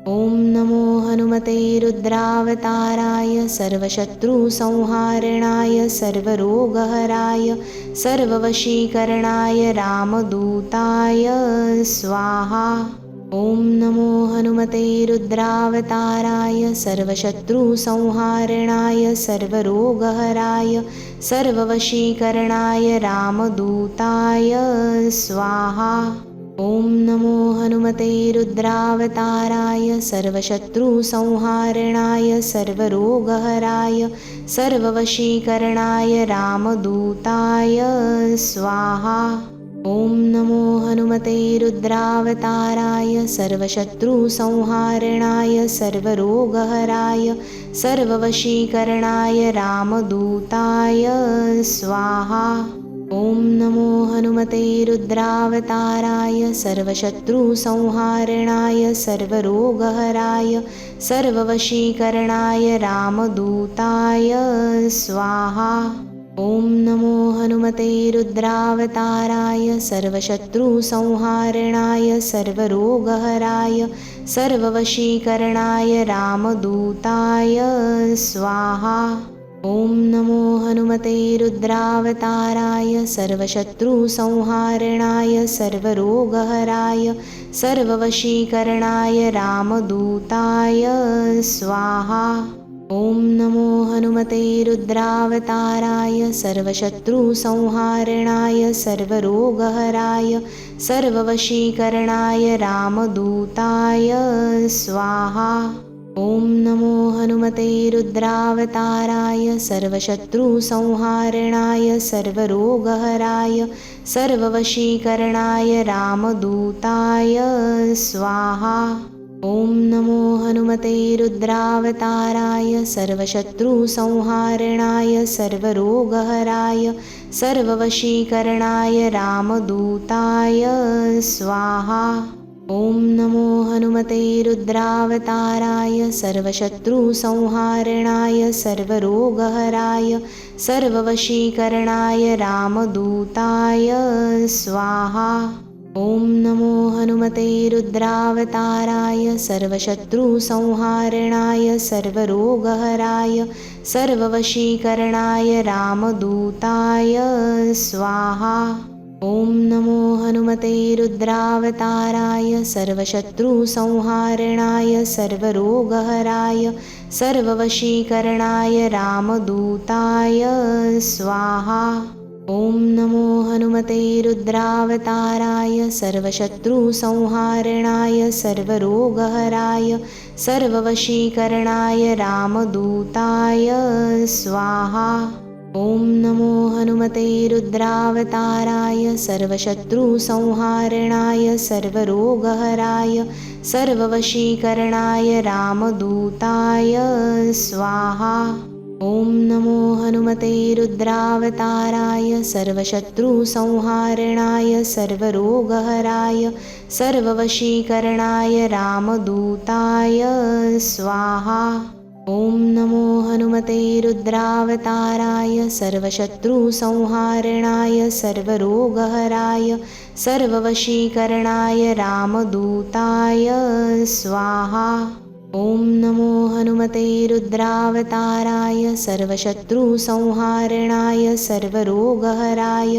ॐ नमो हनुमते रुद्रावताराय सर्वशत्रुसंहारणाय सर्वरोगहराय सर्ववशीकरणाय रामदूताय स्वाहा। ॐ नमो हनुमते रुद्रावताराय सर्वशत्रुसंहारणाय सर्वरोगहराय सर्ववशीकरणाय रामदूताय स्वाहा। ॐ नमो हनुमते रुद्रावताराय सर्वशत्रुसंहारणाय सर्वरोगहराय सर्ववशीकरणाय रामदूताय स्वाहा। ॐ नमो हनुमते रुद्रावताराय सर्वशत्रुसंहारणाय सर्वरोगहराय सर्ववशीकरणाय रामदूताय स्वाहा। ॐ नमो हनुमते रुद्रावताराय सर्वशत्रुसंहारणाय सर्वरोगहराय सर्ववशीकरणाय रामदूताय स्वाहा। ॐ नमो हनुमते रुद्रावताराय सर्वशत्रुसंहारणाय सर्वरोगहराय सर्ववशीकरणाय रामदूताय स्वाहा। ॐ नमो हनुमते रुद्रावताराय सर्वशत्रुसंहारणाय सर्वरोगहराय सर्ववशीकरणाय रामदूताय स्वाहा। ॐ नमो हनुमते रुद्रावताराय सर्वशत्रुसंहारणाय सर्वरोगहराय सर्ववशीकरणाय रामदूताय स्वाहा। ॐ नमो हनुमते रुद्रावताराय सर्वशत्रुसंहारणाय सर्वरोगहराय सर्ववशीकरणाय रामदूताय स्वाहा। ॐ नमो हनुमते रुद्रावताराय सर्वशत्रुसंहारणाय सर्वरोगहराय सर्ववशीकरणाय रामदूताय स्वाहा। ॐ नमो हनुमते रुद्रावताराय सर्वशत्रुसंहारणाय सर्वरोगहराय सर्ववशीकरणाय रामदूताय स्वाहा। ॐ नमो हनुमते रुद्रावताराय सर्वशत्रुसंहारणाय सर्वरोगहराय सर्ववशीकरणाय रामदूताय स्वाहा। ॐ नमो हनुमते रुद्रावताराय सर्वशत्रुसंहारणाय सर्वरोगहराय सर्ववशीकरणाय रामदूताय स्वाहा। ॐ नमो हनुमते रुद्रावताराय सर्वशत्रुसंहारणाय सर्वरोगहराय सर्ववशीकरणाय रामदूताय स्वाहा। ॐ नमो हनुमते रुद्रावताराय सर्वशत्रुसंहारणाय सर्वरोगहराय सर्ववशीकरणाय रामदूताय स्वाहा। ॐ नमो हनुमते रुद्रावताराय सर्वशत्रुसंहारणाय सर्वरोगहराय सर्ववशीकरणाय रामदूताय स्वाहा। ॐ नमो हनुमते रुद्रावताराय सर्वशत्रुसंहारणाय सर्वरोगहराय सर्ववशीकरणाय रामदूताय स्वाहा। ॐ नमो हनुमते रुद्रावताराय सर्वशत्रुसंहारणाय सर्वरोगहराय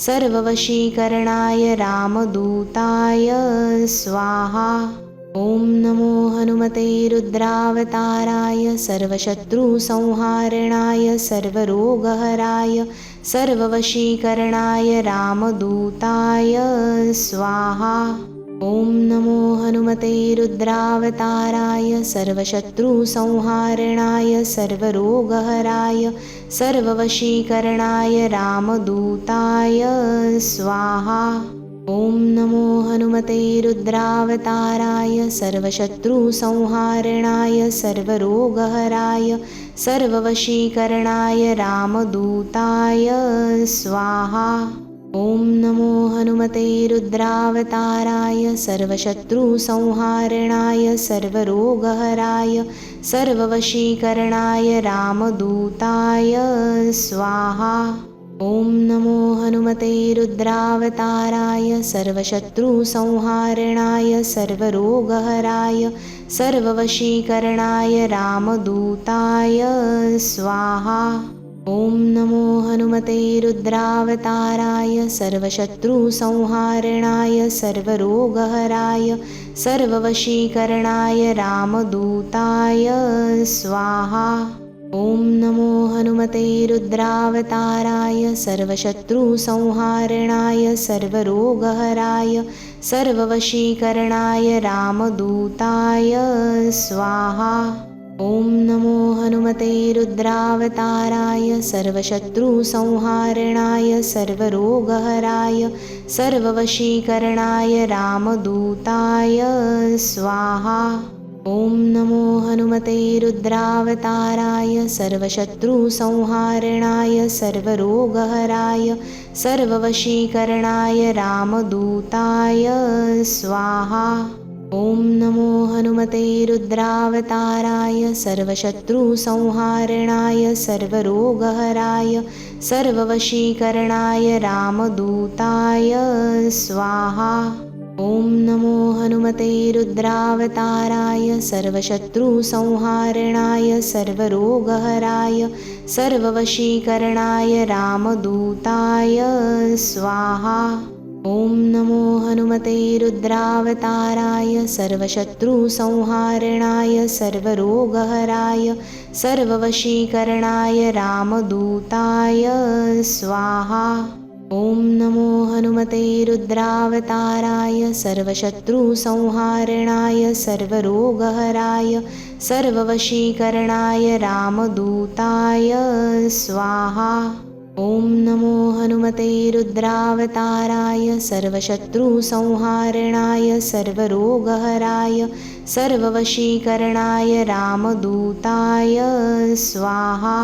सर्ववशीकरणाय रामदूताय स्वाहा। ॐ नमो हनुमते रुद्रावताराय सर्वशत्रुसंहारणाय सर्वरोगहराय सर्ववशीकरणाय रामदूताय स्वाहा। ॐ नमो हनुमते रुद्रावताराय सर्वशत्रुसंहारणाय सर्वरोगहराय सर्ववशीकरणाय रामदूताय स्वाहा। ॐ नमो हनुमते रुद्रावताराय सर्वशत्रुसंहारणाय सर्वरोगहराय सर्ववशीकरणाय रामदूताय स्वाहा। ॐ नमो हनुमते रुद्रावताराय सर्वशत्रुसंहारणाय सर्वरोगहराय सर्ववशीकरणाय रामदूताय स्वाहा। ॐ नमो हनुमते रुद्रावताराय सर्वशत्रुसंहारणाय सर्वरोगहराय सर्ववशीकरणाय रामदूताय स्वाहा। ॐ नमो हनुमते रुद्रावताराय सर्वशत्रुसंहारणाय सर्वरोगहराय सर्ववशीकरणाय रामदूताय स्वाहा। ॐ नमो हनुमते रुद्रावताराय सर्वशत्रुसंहारणाय सर्वरोगहराय सर्ववशीकरणाय रामदूताय स्वाहा। ॐ नमो हनुमते रुद्रावताराय सर्वशत्रुसंहारणाय सर्वरोगहराय सर्ववशीकरणाय रामदूताय स्वाहा। ॐ नमो हनुमते रुद्रावताराय सर्वशत्रुसंहारणाय सर्वरोगहराय सर्ववशीकरणाय रामदूताय स्वाहा। ॐ नमो हनुमते रुद्रावताराय सर्वशत्रुसंहारणाय सर्वरोगहराय सर्ववशीकरणाय रामदूताय स्वाहा। ॐ नमो हनुमते रुद्रावताराय सर्वशत्रुसंहारणाय सर्वरोगहराय सर्ववशीकरणाय रामदूताय स्वाहा। ॐ नमो हनुमते रुद्रावताराय सर्वशत्रुसंहारणाय सर्वरोगहराय सर्ववशीकरणाय रामदूताय स्वाहा। ॐ नमो हनुमते रुद्रावताराय सर्वशत्रुसंहारणाय सर्वरोगहराय सर्ववशीकरणाय रामदूताय स्वाहा। ॐ नमो हनुमते रुद्रावताराय सर्वशत्रुसंहारणाय सर्वरोगहराय सर्ववशीकरणाय रामदूताय स्वाहा।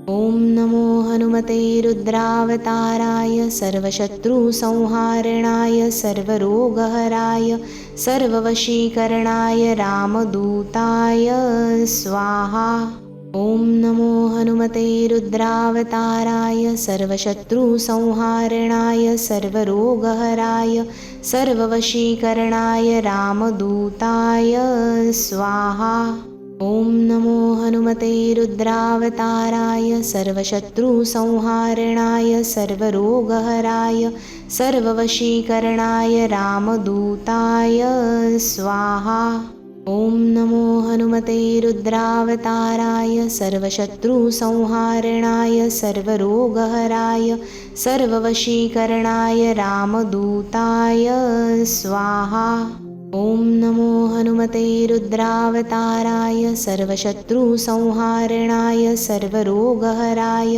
ॐ नमो हनुमते रुद्रावताराय सर्वशत्रुसंहारणाय सर्वरोगहराय सर्ववशीकरणाय रामदूताय स्वाहा। ॐ नमो हनुमते रुद्रावताराय सर्वशत्रुसंहारणाय सर्वरोगहराय सर्ववशीकरणाय रामदूताय स्वाहा। ॐ नमो हनुमते रुद्रावताराय सर्वशत्रुसंहारणाय सर्वरोगहराय सर्ववशीकरणाय रामदूताय स्वाहा। ॐ नमो हनुमते रुद्रावताराय सर्वशत्रुसंहारणाय सर्वरोगहराय सर्ववशीकरणाय रामदूताय स्वाहा। ॐ नमो हनुमते रुद्रावताराय सर्वशत्रुसंहारणाय सर्वरोगहराय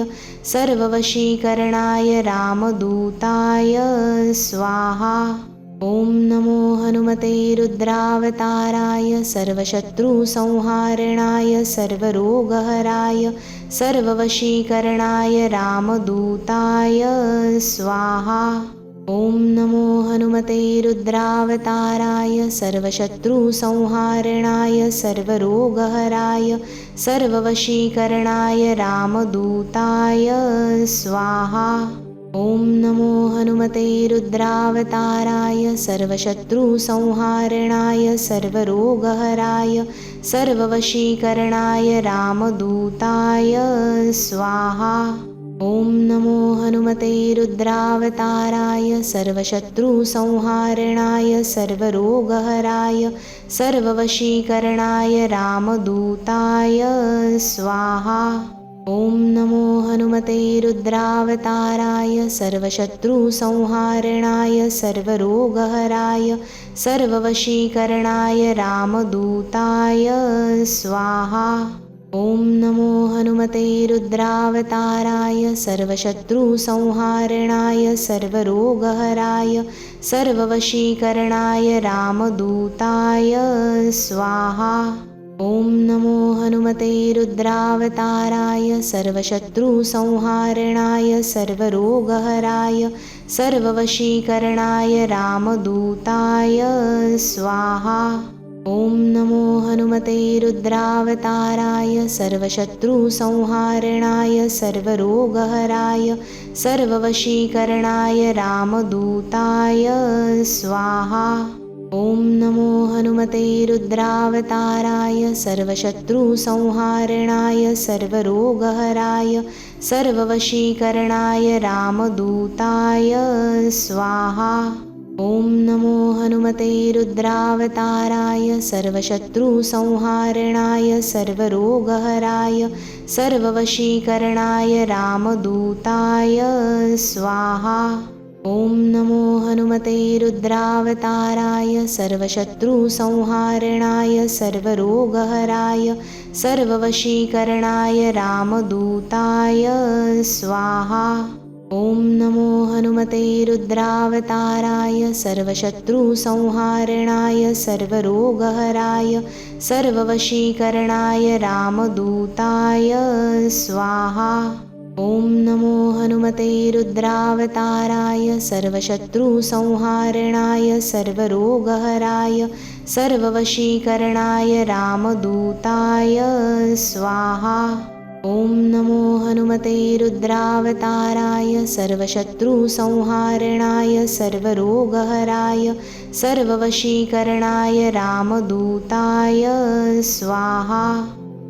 सर्ववशीकरणाय रामदूताय स्वाहा। ॐ नमो हनुमते रुद्रावताराय सर्वशत्रुसंहारणाय सर्वरोगहराय सर्ववशीकरणाय रामदूताय स्वाहा। ॐ नमो हनुमते रुद्रावताराय सर्वशत्रुसंहारणाय सर्वरोगहराय सर्ववशीकरणाय रामदूताय स्वाहा। ॐ नमो हनुमते रुद्रावताराय सर्वशत्रुसंहारणाय सर्वरोगहराय सर्ववशीकरणाय रामदूताय स्वाहा। ॐ नमो हनुमते रुद्रावताराय सर्वशत्रुसंहारणाय सर्वरोगहराय सर्ववशीकरणाय रामदूताय स्वाहा। ॐ नमो हनुमते रुद्रावताराय सर्वशत्रुसंहारणाय सर्वरोगहराय सर्ववशीकरणाय रामदूताय स्वाहा। ॐ नमो हनुमते रुद्रावताराय सर्वशत्रुसंहारणाय सर्वरोगहराय सर्ववशीकरणाय रामदूताय स्वाहा। ॐ नमो हनुमते रुद्रावताराय सर्वशत्रुसंहारणाय सर्वरोगहराय सर्ववशीकरणाय रामदूताय स्वाहा। ॐ नमो हनुमते रुद्रावताराय सर्वशत्रुसंहारणाय सर्वरोगहराय सर्ववशीकरणाय रामदूताय स्वाहा। ॐ नमो हनुमते रुद्रावताराय सर्वशत्रुसंहारणाय सर्वरोगहराय सर्ववशीकरणाय रामदूताय स्वाहा। ॐ नमो हनुमते रुद्रावताराय सर्वशत्रुसंहारणाय सर्वरोगहराय सर्ववशीकरणाय रामदूताय स्वाहा। ॐ नमो हनुमते रुद्रावताराय सर्वशत्रुसंहारणाय सर्वरोगहराय सर्ववशीकरणाय रामदूताय स्वाहा। ॐ नमो हनुमते रुद्रावताराय सर्वशत्रुसंहारणाय सर्वरोगहराय सर्ववशीकरणाय रामदूताय स्वाहा। ॐ नमो हनुमते रुद्रावताराय सर्वशत्रुसंहारणाय सर्वरोगहराय सर्ववशीकरणाय रामदूताय स्वाहा। ॐ नमो हनुमते रुद्रावताराय सर्वशत्रुसंहारणाय सर्वरोगहराय सर्ववशीकरणाय रामदूताय स्वाहा।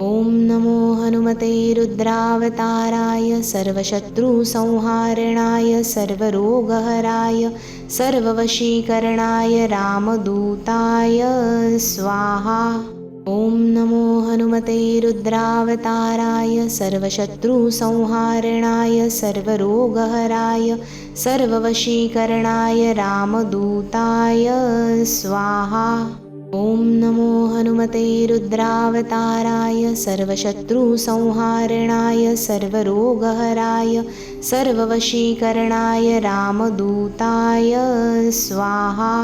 ॐ नमो हनुमते रुद्रावताराय सर्वशत्रुसंहारणाय सर्वरोगहराय सर्ववशीकरणाय रामदूताय स्वाहा। ॐ नमो हनुमते रुद्रावताराय सर्वशत्रुसंहारणाय सर्वरोगहराय सर्ववशीकरणाय रामदूताय स्वाहा। ॐ नमो हनुमते रुद्रावताराय सर्वशत्रुसंहारणाय सर्वरोगहराय सर्ववशीकरणाय रामदूताय स्वाहा।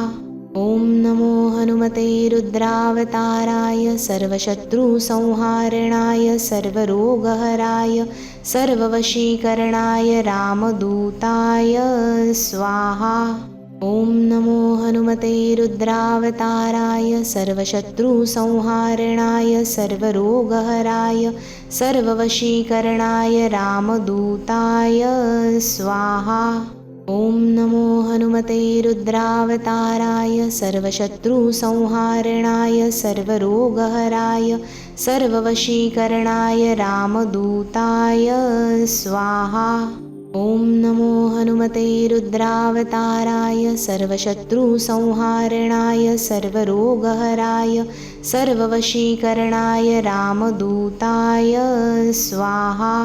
ॐ नमो हनुमते रुद्रावताराय सर्वशत्रुसंहारणाय सर्वरोगहराय सर्ववशीकरणाय रामदूताय स्वाहा। ॐ नमो हनुमते रुद्रावताराय सर्वशत्रुसंहारणाय सर्वरोगहराय सर्ववशीकरणाय रामदूताय स्वाहा। ॐ नमो हनुमते रुद्रावताराय सर्वशत्रुसंहारणाय सर्वरोगहराय सर्ववशीकरणाय रामदूताय स्वाहा। ॐ नमो हनुमते रुद्रावताराय सर्वशत्रुसंहारणाय सर्वरोगहराय सर्ववशीकरणाय रामदूताय स्वाहा।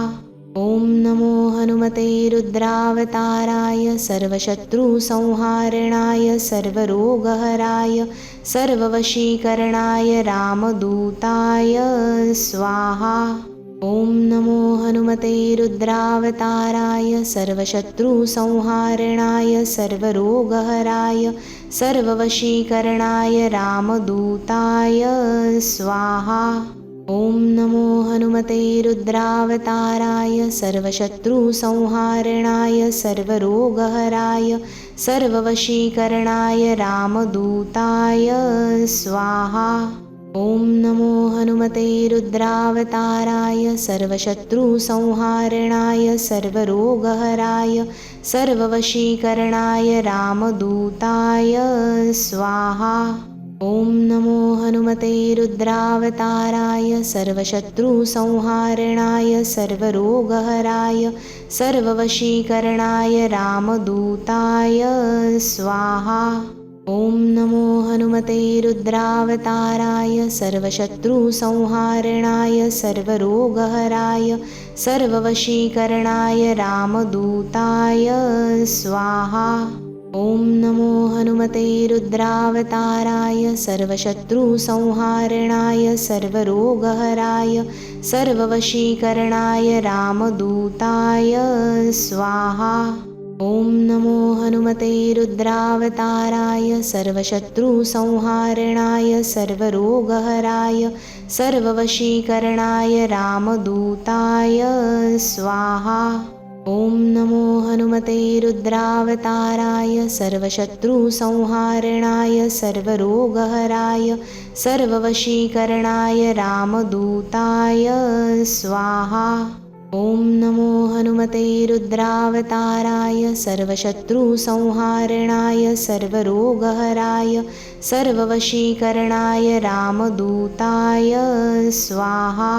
ॐ नमो हनुमते रुद्रावताराय सर्वशत्रुसंहारणाय सर्वरोगहराय सर्ववशीकरणाय रामदूताय स्वाहा। ॐ नमो हनुमते रुद्रावताराय सर्वशत्रुसंहारणाय सर्वरोगहराय सर्ववशीकरणाय रामदूताय स्वाहा। ॐ नमो हनुमते रुद्रावताराय सर्वशत्रुसंहारणाय सर्वरोगहराय सर्ववशीकरणाय रामदूताय स्वाहा। ॐ नमो हनुमते रुद्रावताराय सर्वशत्रुसंहारणाय सर्वरोगहराय सर्ववशीकरणाय रामदूताय स्वाहा। ॐ नमो हनुमते रुद्रावताराय सर्वशत्रुसंहारणाय सर्वरोगहराय सर्ववशीकरणाय रामदूताय स्वाहा। ॐ नमो हनुमते रुद्रावताराय सर्वशत्रुसंहारणाय सर्वरोगहराय सर्ववशीकरणाय रामदूताय स्वाहा। ॐ नमो हनुमते रुद्रावताराय सर्वशत्रुसंहारणाय सर्वरोगहराय सर्ववशीकरणाय रामदूताय स्वाहा। ॐ नमो हनुमते रुद्रावताराय सर्वशत्रुसंहारणाय सर्वरोगहराय सर्ववशीकरणाय रामदूताय स्वाहा। ॐ नमो हनुमते रुद्रावताराय सर्वशत्रुसंहारणाय सर्वरोगहराय सर्ववशीकरणाय रामदूताय स्वाहा। ॐ नमो हनुमते रुद्रावताराय सर्वशत्रुसंहारणाय सर्वरोगहराय सर्ववशीकरणाय रामदूताय स्वाहा।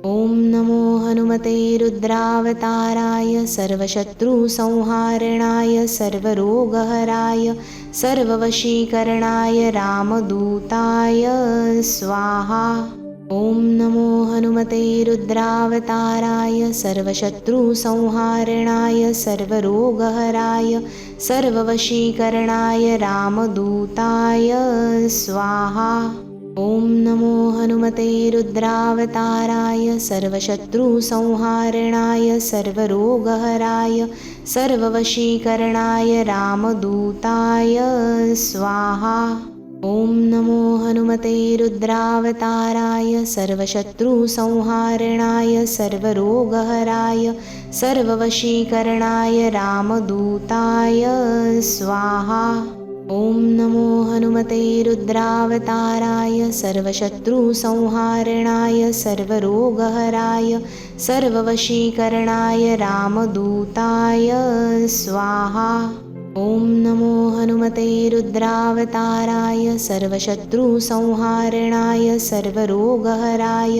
ॐ नमो हनुमते रुद्रावताराय सर्वशत्रुसंहारणाय सर्वरोगहराय सर्ववशीकरणाय रामदूताय स्वाहा। ॐ नमो हनुमते रुद्रावताराय सर्वशत्रुसंहारणाय सर्वरोगहराय सर्ववशीकरणाय रामदूताय स्वाहा। ॐ नमो हनुमते रुद्रावताराय सर्वशत्रुसंहारणाय सर्वरोगहराय सर्ववशीकरणाय रामदूताय स्वाहा। ॐ नमो हनुमते रुद्रावताराय सर्वशत्रुसंहारणाय सर्वरोगहराय सर्ववशीकरणाय रामदूताय स्वाहा। ॐ नमो हनुमते रुद्रावताराय सर्वशत्रुसंहारणाय सर्वरोगहराय सर्ववशीकरणाय रामदूताय स्वाहा। ॐ नमो हनुमते रुद्रावताराय सर्वशत्रुसंहारणाय सर्वरोगहराय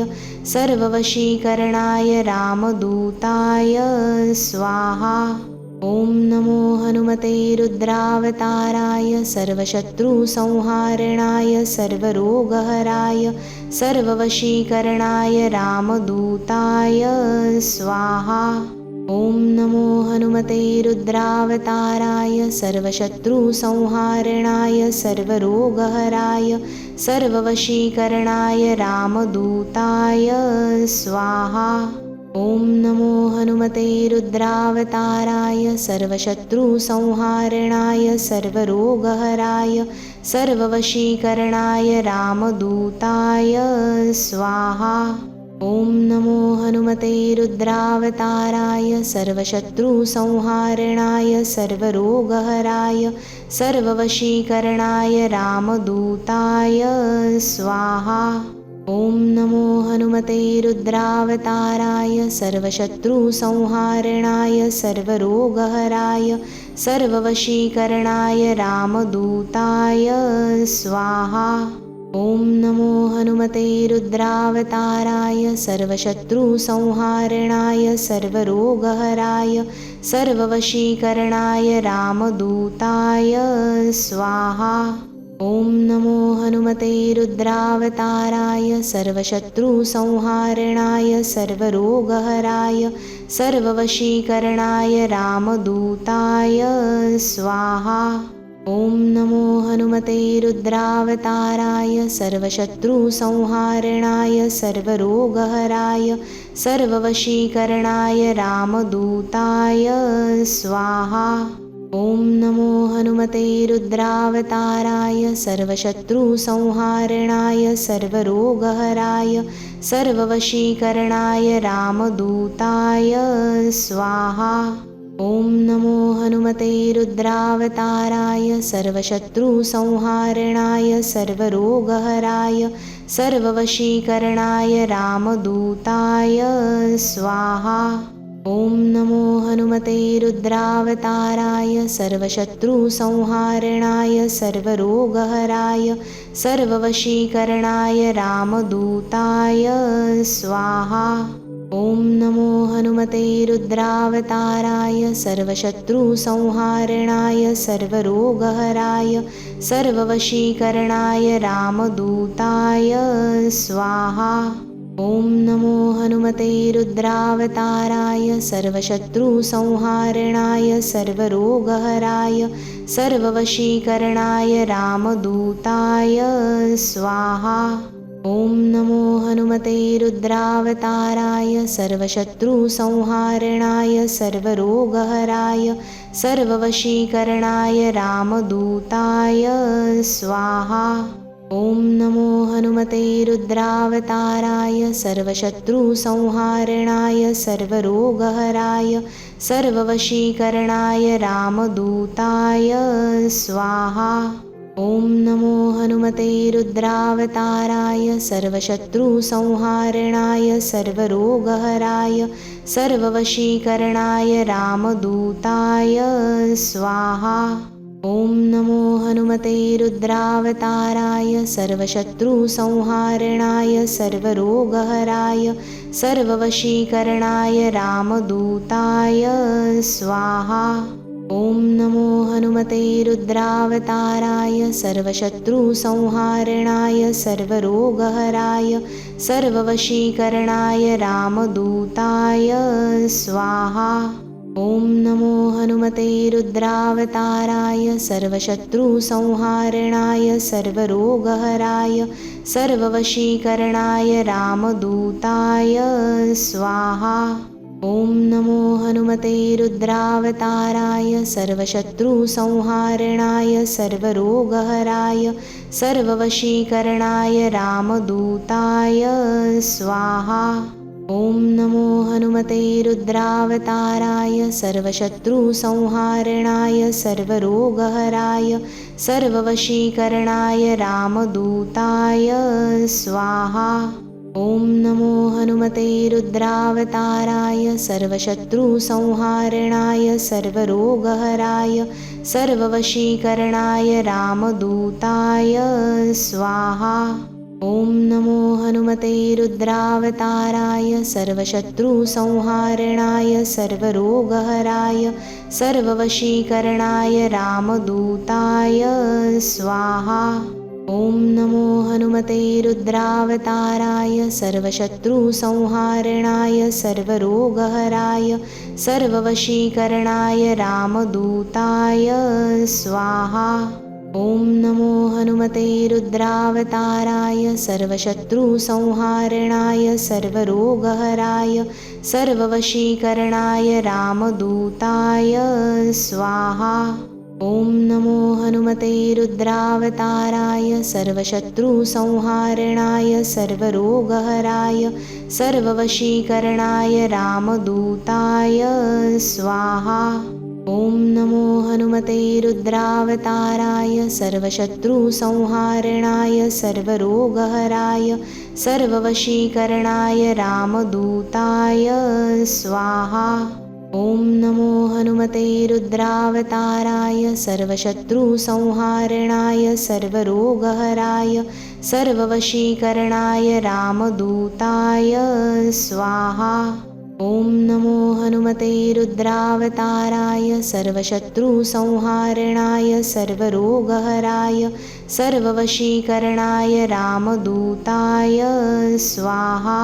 सर्ववशीकरणाय रामदूताय स्वाहा। ॐ नमो हनुमते रुद्रावताराय सर्वशत्रुसंहारणाय सर्वरोगहराय सर्ववशीकरणाय रामदूताय स्वाहा। ॐ नमो हनुमते रुद्रावताराय सर्वशत्रुसंहारणाय सर्वरोगहराय सर्ववशीकरणाय रामदूताय स्वाहा। ॐ नमो हनुमते रुद्रावताराय सर्वशत्रुसंहारणाय सर्वरोगहराय सर्ववशीकरणाय रामदूताय स्वाहा। ॐ नमो हनुमते रुद्रावताराय सर्वशत्रुसंहारणाय सर्वरोगहराय सर्ववशीकरणाय रामदूताय स्वाहा। ॐ नमो हनुमते रुद्रावताराय सर्वशत्रुसंहारणाय सर्वरोगहराय सर्ववशीकरणाय रामदूताय स्वाहा। ॐ नमो हनुमते रुद्रावताराय सर्वशत्रुसंहारणाय सर्वरोगहराय सर्ववशीकरणाय रामदूताय स्वाहा। ॐ नमो हनुमते रुद्रावताराय सर्वशत्रुसंहारणाय सर्वरोगहराय सर्ववशीकरणाय रामदूताय स्वाहा। ॐ नमो हनुमते रुद्रावताराय सर्वशत्रुसंहारणाय सर्वरोगहराय सर्ववशीकरणाय रामदूताय स्वाहा। ॐ नमो हनुमते रुद्रावताराय सर्वशत्रुसंहारणाय सर्वरोगहराय सर्ववशीकरणाय रामदूताय स्वाहा। ॐ नमो हनुमते रुद्रावताराय सर्वशत्रुसंहारणाय सर्वरोगहराय सर्ववशीकरणाय रामदूताय स्वाहा। ॐ नमो हनुमते रुद्रावताराय सर्वशत्रुसंहारणाय सर्वरोगहराय सर्ववशीकरणाय रामदूताय स्वाहा। ॐ नमो हनुमते रुद्रावताराय सर्वशत्रुसंहारणाय सर्वरोगहराय सर्ववशीकरणाय रामदूताय स्वाहा। ॐ नमो हनुमते रुद्रावताराय सर्वशत्रुसंहारणाय सर्वरोगहराय सर्ववशीकरणाय रामदूताय स्वाहा। ॐ नमो हनुमते रुद्रावताराय सर्वशत्रुसंहारणाय सर्वरोगहराय सर्ववशीकरणाय रामदूताय स्वाहा। ॐ नमो हनुमते रुद्रावताराय सर्वशत्रुसंहारणाय सर्वरोगहराय सर्ववशीकरणाय रामदूताय स्वाहा। ॐ नमो हनुमते रुद्रावताराय सर्वशत्रुसंहारणाय सर्वरोगहराय सर्ववशीकरणाय रामदूताय स्वाहा। ॐ नमो हनुमते रुद्रावताराय सर्वशत्रुसंहारणाय सर्वरोगहराय सर्ववशीकरणाय रामदूताय स्वाहा। ॐ नमो हनुमते रुद्रावताराय सर्वशत्रुसंहारणाय सर्वरोगहराय सर्ववशीकरणाय रामदूताय स्वाहा। ॐ नमो हनुमते रुद्रावताराय सर्वशत्रुसंहारणाय सर्वरोगहराय सर्ववशीकरणाय रामदूताय स्वाहा। ॐ नमो हनुमते रुद्रावताराय सर्वशत्रुसंहारणाय सर्वरोगहराय सर्ववशीकरणाय रामदूताय स्वाहा। ॐ नमो हनुमते रुद्रावताराय सर्वशत्रुसंहारणाय सर्वरोगहराय सर्ववशीकरणाय रामदूताय स्वाहा। ॐ नमो हनुमते रुद्रावताराय सर्वशत्रुसंहारणाय सर्वरोगहराय सर्ववशीकरणाय रामदूताय स्वाहा। ॐ नमो हनुमते रुद्रावताराय सर्वशत्रुसंहारणाय सर्वरोगहराय सर्ववशीकरणाय रामदूताय स्वाहा। ॐ नमो हनुमते रुद्रावताराय सर्वशत्रुसंहारणाय सर्वरोगहराय सर्ववशीकरणाय रामदूताय स्वाहा। ॐ नमो हनुमते रुद्रावताराय सर्वशत्रुसंहारणाय सर्वरोगहराय सर्ववशीकरणाय रामदूताय स्वाहा। ॐ नमो हनुमते रुद्रावताराय सर्वशत्रुसंहारणाय सर्वरोगहराय सर्ववशीकरणाय रामदूताय स्वाहा। ॐ नमो हनुमते रुद्रावताराय सर्वशत्रुसंहारणाय सर्वरोगहराय सर्ववशीकरणाय रामदूताय स्वाहा। ॐ नमो हनुमते रुद्रावताराय सर्वशत्रुसंहारणाय सर्वरोगहराय सर्ववशीकरणाय रामदूताय स्वाहा। ॐ नमो हनुमते रुद्रावताराय सर्वशत्रुसंहारणाय सर्वरोगहराय सर्ववशीकरणाय रामदूताय स्वाहा।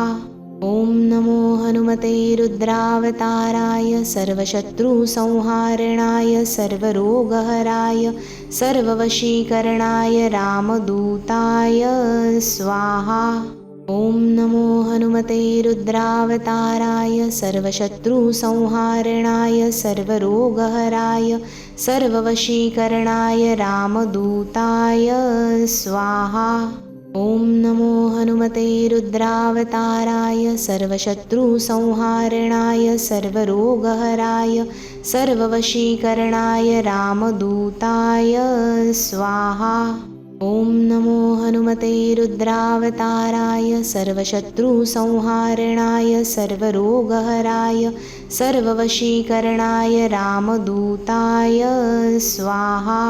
ॐ नमो हनुमते रुद्रावताराय सर्वशत्रुसंहारणाय सर्वरोगहराय सर्ववशीकरणाय रामदूताय स्वाहा। ॐ नमो हनुमते रुद्रावताराय सर्वशत्रुसंहारणाय सर्वरोगहराय सर्ववशीकरणाय रामदूताय स्वाहा। ॐ नमो हनुमते रुद्रावताराय सर्वशत्रुसंहारणाय सर्वरोगहराय सर्ववशीकरणाय रामदूताय स्वाहा। ॐ नमो हनुमते रुद्रावताराय सर्वशत्रुसंहारणाय सर्वरोगहराय सर्ववशीकरणाय रामदूताय स्वाहा।